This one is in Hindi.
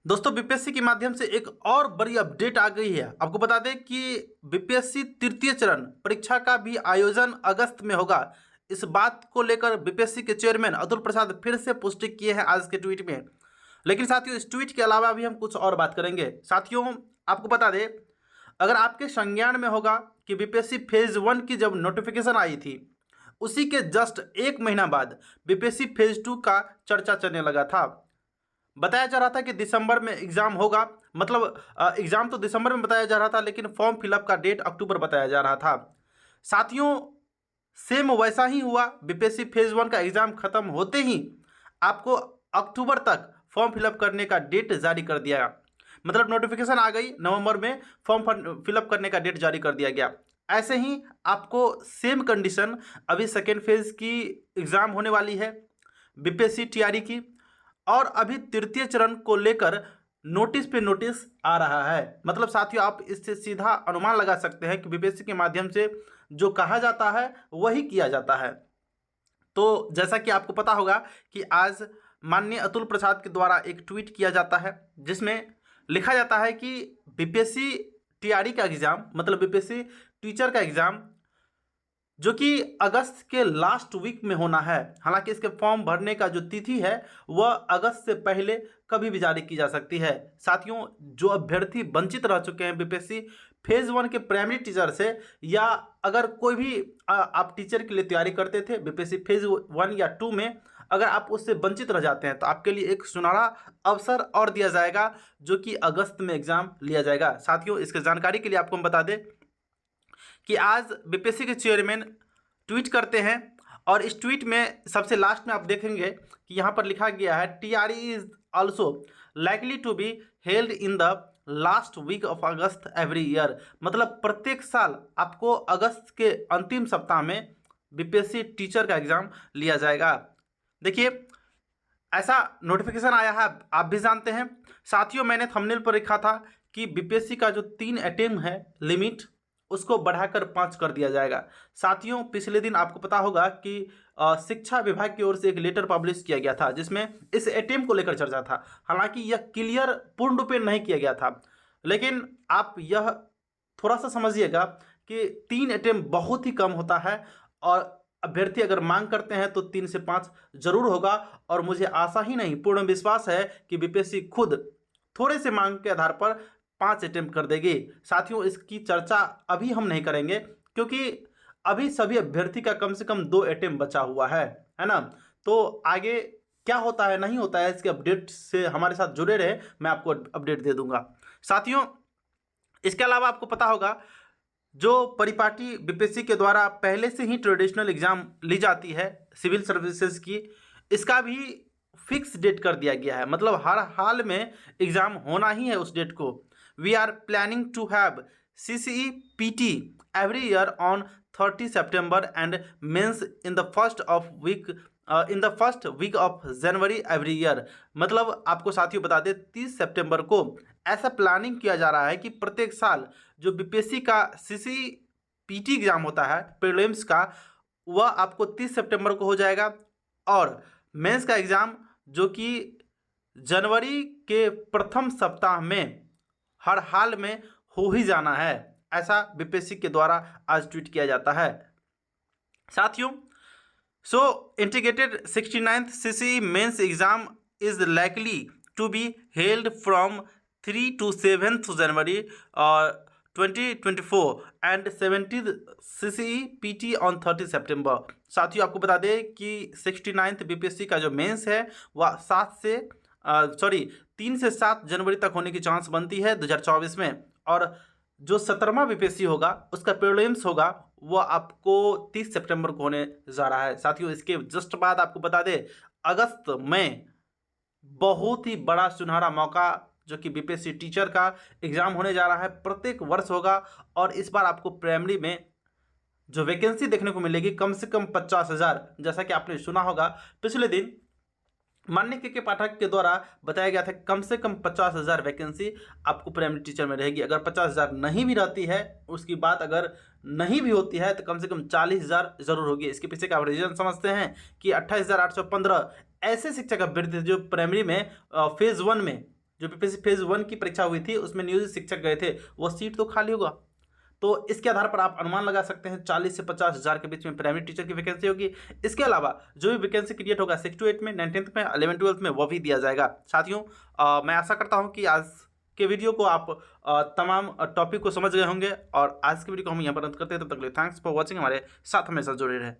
दोस्तों बीपीएससी के माध्यम से एक और बड़ी अपडेट आ गई है। आपको बता दें कि बीपीएससी तृतीय चरण परीक्षा का भी आयोजन अगस्त में होगा। इस बात को लेकर बीपीएससी के चेयरमैन अतुल प्रसाद फिर से पुष्टि किए हैं आज के ट्वीट में। लेकिन साथियों, इस ट्वीट के अलावा भी हम कुछ और बात करेंगे। साथियों, आपको बता दें, अगर आपके संज्ञान में होगा कि बीपीएससी फेज 1 की जब नोटिफिकेशन आई थी, उसी के जस्ट एक महीना बाद बीपीएससी फेज 2 का चर्चा चलने लगा था। बताया जा रहा था कि दिसंबर में एग्ज़ाम होगा, मतलब एग्ज़ाम तो दिसंबर में बताया जा रहा था, लेकिन फॉर्म फिलअप का डेट अक्टूबर बताया जा रहा था। साथियों, सेम वैसा ही हुआ। बीपीएससी फेज 1 का एग्ज़ाम खत्म होते ही आपको अक्टूबर तक फॉर्म फिलअप करने का डेट जारी कर दिया, मतलब नोटिफिकेशन आ गई, नवंबर में फॉर्म फिलअप करने का डेट जारी कर दिया गया। ऐसे ही आपको सेम कंडीशन अभी सेकेंड फेज की एग्ज़ाम होने वाली है बीपीएससी टीआरई की, और अभी तृतीय चरण को लेकर नोटिस पे नोटिस आ रहा है। मतलब साथियों, आप इससे सीधा अनुमान लगा सकते हैं कि बीपीएससी के माध्यम से जो कहा जाता है वही किया जाता है। तो जैसा कि आपको पता होगा कि आज माननीय अतुल प्रसाद के द्वारा एक ट्वीट किया जाता है, जिसमें लिखा जाता है कि बीपीएससी टीआरई का एग्ज़ाम, मतलब बीपीएससी टीचर का एग्ज़ाम, जो कि अगस्त के लास्ट वीक में होना है। हालांकि इसके फॉर्म भरने का जो तिथि है वह अगस्त से पहले कभी भी जारी की जा सकती है। साथियों, जो अभ्यर्थी वंचित रह चुके हैं बीपीएससी फेज 1 के प्राइमरी टीचर से, या अगर कोई भी आप टीचर के लिए तैयारी करते थे बीपीएससी फेज 1 या 2 में, अगर आप उससे वंचित रह जाते हैं तो आपके लिए एक सुनहरा अवसर और दिया जाएगा, जो कि अगस्त में एग्जाम लिया जाएगा। साथियों, इसकी जानकारी के लिए आपको हम बता दें कि आज बीपीएससी के चेयरमैन ट्वीट करते हैं, और इस ट्वीट में सबसे लास्ट में आप देखेंगे कि यहाँ पर लिखा गया है, TRE is also likely to be held in the last week of August every year. मतलब प्रत्येक साल आपको अगस्त के अंतिम सप्ताह में बीपीएससी टीचर का एग्ज़ाम लिया जाएगा। देखिए, ऐसा नोटिफिकेशन आया है, आप भी जानते हैं। साथियों, मैंने थंबनेल पर लिखा था कि बीपीएससी का जो 3 अटेम्प्ट है लिमिट, उसको बढ़ाकर 5 कर दिया जाएगा। साथियों, पिछले दिन आपको पता होगा कि शिक्षा विभाग की ओर से एक लेटर पब्लिश किया गया था, जिसमें इस अटेम्प्ट को लेकर चर्चा था। हालांकि यह क्लियर पूर्ण रूप में नहीं किया गया था, लेकिन आप यह थोड़ा सा समझिएगा कि 3 अटेम्प्ट बहुत ही कम होता है, और अभ्यर्थी अगर मांग करते हैं तो 3 से 5 जरूर होगा। और मुझे आशा ही नहीं, पूर्ण विश्वास है कि बीपीएससी खुद थोड़े से मांग के आधार पर 5 अटेम्प्ट कर देगी। साथियों, इसकी चर्चा अभी हम नहीं करेंगे, क्योंकि अभी सभी अभ्यर्थी का कम से कम 2 अटेम्प्ट बचा हुआ है ना। तो आगे क्या होता है नहीं होता है, इसके अपडेट से हमारे साथ जुड़े रहे, मैं आपको अपडेट दे दूंगा। साथियों, इसके अलावा आपको पता होगा, जो परिपाटी बीपीएससी के द्वारा पहले से ही ट्रेडिशनल एग्जाम ली जाती है सिविल सर्विसेज की, इसका भी फिक्स डेट कर दिया गया है। मतलब हर हाल में एग्जाम होना ही है उस डेट को। We are planning to have CCE PT every year on 30 September and mains in the first week of January every year. मतलब आपको साथियों बता दें, 30 सितंबर को ऐसा प्लानिंग किया जा रहा है कि प्रत्येक साल जो बीपीएससी का सीसी पीटी एग्जाम होता है प्रीलिम्स का, वह आपको 30 सितंबर को हो जाएगा, और मेंस का एग्ज़ाम जो कि जनवरी के प्रथम सप्ताह में हर हाल में हो ही जाना है, ऐसा बीपीएससी के द्वारा आज ट्वीट किया जाता है। साथियों, so integrated 69th CCE mains exam is likely to be held from 3 to 7th January 2024 and 70th CCE PT on 30 सितंबर। साथियों, आपको बता दें कि 69th बीपीएससी का जो मेंस है वह 3 से 7 जनवरी तक होने की चांस बनती है 2024 में, और जो 17वां बीपीएससी होगा उसका प्रीलिम्स होगा वो आपको 30 सितंबर को होने जा रहा है। साथियों, इसके जस्ट बाद आपको बता दें, अगस्त में बहुत ही बड़ा सुनहरा मौका, जो कि बीपीएससी टीचर का एग्जाम होने जा रहा है, प्रत्येक वर्ष होगा। और इस बार आपको प्राइमरी में जो वैकेंसी देखने को मिलेगी कम से कम 50,000, जैसा कि आपने सुना होगा पिछले दिन माननीय के पाठक के द्वारा बताया गया था, कम से कम 50,000 वैकेंसी आपको प्राइमरी टीचर में रहेगी। अगर 50,000 नहीं भी रहती है, उसकी बात अगर नहीं भी होती है, तो कम से कम 40,000 जरूर होगी। इसके पीछे का आप रीजन समझते हैं कि 28,815 ऐसे शिक्षक अभ्यर्थी जो प्राइमरी में फेज 1 में जो बीपीएससी फेज 1 की परीक्षा हुई थी उसमें नियोजित शिक्षक गए थे, वो सीट तो खाली होगा। तो इसके आधार पर आप अनुमान लगा सकते हैं 40 से 50 हज़ार के बीच में प्राइमरी टीचर की वैकेंसी होगी। इसके अलावा जो भी वैकेंसी क्रिएट होगा 6 to 8 में, 9th में, 11th-12th में, वो भी दिया जाएगा। साथियों, मैं आशा करता हूं कि आज के वीडियो को आप तमाम टॉपिक को समझ गए होंगे, और आज के वीडियो को हम यहाँ पर अंत करते हैं। तब तक के लिए थैंक्स फॉर वॉचिंग। हमारे साथ हमेशा जुड़े रहें।